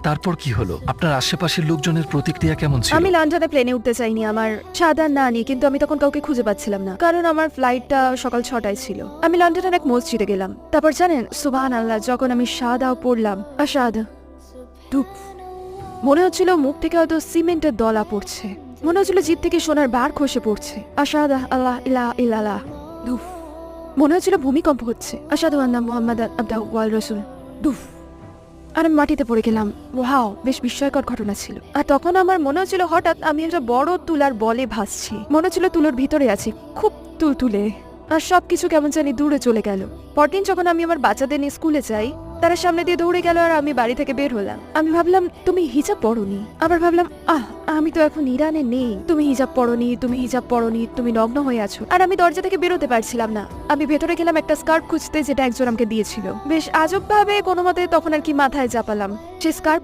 তারপর কি হলো? আপনার আশেপাশের লোকজনের প্রতিক্রিয়া কেমন ছিল? আমি লন্ডনে প্লেনে উঠতে চাইনি, আমার সাদা নানি, কিন্তু আমি তখন কাউকে খুঁজে পাচ্ছিলাম না, কারণ আমার ফ্লাইটটা সকাল 6টায় ছিল। আমি লন্ডনের এক মসজিদে গেলাম। তারপর জানেন, সুবহানাল্লাহ, যখন আমি সাদাও পড়লাম, আশাহাদা, ডুব, মনে হচ্ছিল মুখ থেকে হয়তো সিমেন্টের দলা পড়ছে, মনে হচ্ছিল জিভ থেকে সোনার বার খসে পড়ছে। আশাহাদা আল্লাহ ইলাহা ইল্লাল্লাহ, ডুব, মনে হচ্ছিল ভূমিকম্প হচ্ছে। আশহাদু আন্না মুহাম্মাদান আবদুহু ওয়া রাসূলুহু, ডুব, আর আমি মাটিতে পড়ে গেলাম। ওয়াও, বেশ বিস্ময়কর ঘটনা ছিল। আর তখন আমার মনে হচ্ছিল হঠাৎ আমি একটা বড় তুলার বলে ভাসছি, মনে হচ্ছিল তুলোর ভিতরে আছি, খুব তুলতুলে, আর সবকিছু কেমন জানি দূরে চলে গেল। পরদিন যখন আমি আমার বাচ্চাদের নিয়ে স্কুলে যাই, তারা সামনে দিয়ে দৌড়ে গেল আর আমি বাড়ি থেকে বের হলাম। আমি ভাবলাম, তুমি হিজাব পরোনি। আবার ভাবলাম, আমি তো এখন ইরানে নেই, তুমি হিজাব পরোনি, তুমি হিজাব পরোনি, তুমি নগ্ন হয়ে আছো। আর আমি দরজা থেকে বেরোতে পারছিলাম না। আমি ভেতরে গেলাম একটা স্কার্ফ খুঁজতে, যেটা একজন আমাকে দিয়েছিল। বেশ আজব ভাবে কোনো মতে তখন আর কি মাথায় চাপালাম। সে স্কার্ফ